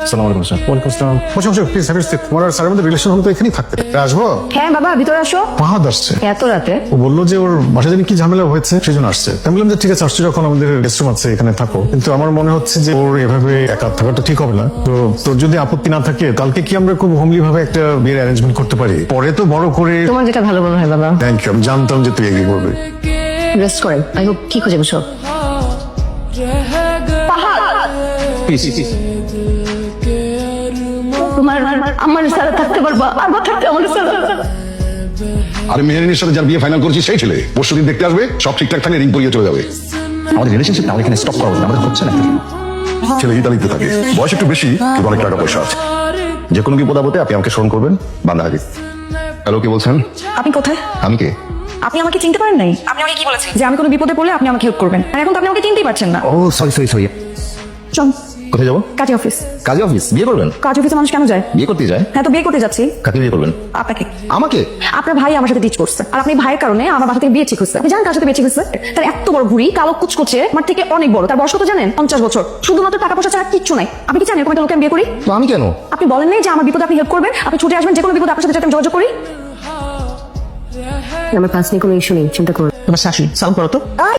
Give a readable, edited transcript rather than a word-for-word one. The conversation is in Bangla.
আসসালামু আলাইকুম স্যার। ওয়ালাইকুম আসসালাম। বসে প্লিজ হ্যাভ এ সিট। তোমার আর স্যারের মধ্যে রিলেশন হলে তো এখানেই থাকতে। আসবো? হ্যাঁ বাবা ভিতরে আসো। ফাহাদ আসছে। এত রাতে? ও বললো যে ওর বাসায় জানি কি ঝামেলা হয়েছে সেই জন্য আসছে। আমি বললাম যে ঠিক আছে, আসছে যখন আমাদের গেস্ট রুম আছে এখানে থাকো, কিন্তু আমার মনে হচ্ছে যে ওর এভাবে একা থাকাটা ঠিক হবে না। তো তোর যদি আপত্তি না থাকে কালকে কি আমরা খুব হোমলি ভাবে একটা বিয়ের অ্যারেঞ্জমেন্ট করতে পারি, পরে তো বড় করে। তোমার যেটা ভালো মনে হয় বাবা। থ্যাংক ইউ, আমি জানতাম যে তুই এগিয়ে করবে। রেস্ট করেন। আই হোপ কি খুঁজে বসো। তোমার আমার সাথে থাকতে পারবা, আমার থাকতে আমার সাথে। আরে মেহেরিনের সাথে যার বিয়ে ফাইনাল করছি সেই ছেলে পরশুদিন দেখতে আসবে, সব ঠিকঠাক থাকলে রিং পরিয়ে চলে যাবে। আমাদের রিলেশনশিপটা আমরা এখানে স্টপ করা উচিত, আমাদের হচ্ছে না। ছেলে ইতালিতে থাকে, বয়স একটু বেশি কিন্তু অনেক টাকা পয়সা আছে। যে কোনো বিপদ আপদে আপনি আমাকে স্মরণ করবেন। বান্দা হাজির। হ্যালো, কে বলছেন? আপনি কোথায়? আমি কে? আপনি আমাকে চিনতে পারেন নাই? আপনি আমাকে কি বলেছেন যে আমি কোনো বিপদে পড়লে আপনি আমাকে হেল্প করবেন, আর এখন তো আপনি আমাকে চিনতেই পারছেন না। ও সরি সরি সরি। চল কোথায় যাবো? কাজে অফিস। কাজে অফিস? বিয়ে করবেন? কাজ অফিসে মানুষ কেন যায়? বিয়ে করতে যায়? হ্যাঁ তো বিয়ে করতে যাচ্ছি। কাকে বিয়ে করবেন? আপনাকে। আমাকে? আপনার ভাই আমার সাথে ডিচ করছে, আর আপনি ভাইয়ের কারণে আমার বাসা থেকে বিয়ে ঠিক হচ্ছে। আপনি জানেন কার সাথে বিয়ে ঠিক হচ্ছে? তার এত বড় ভুঁড়ি, কালো কুচকুচে, আমার থেকে অনেক বড়। তার বয়স কত জানেন? 50 বছর। শুধুমাত্র টাকা পয়সা ছাড়া কিচ্ছু নাই। আপনি কি জানেন এরকম একটা লোককে আমি বিয়ে করি? তো আমি কেন? আপনি বলেন নাই যে আমার বিপদে আপনি হেল্প করবেন, আপনি ছুটে আসবেন যে কোনো বিপদে আপনার সাথে যাতে আমি যোগাযোগ করি। আমার কাজ নিয়ে কোনো ইস্যু নেই, চিন্তা করুন। তোমার শাশুড়ি সালাম করো তো।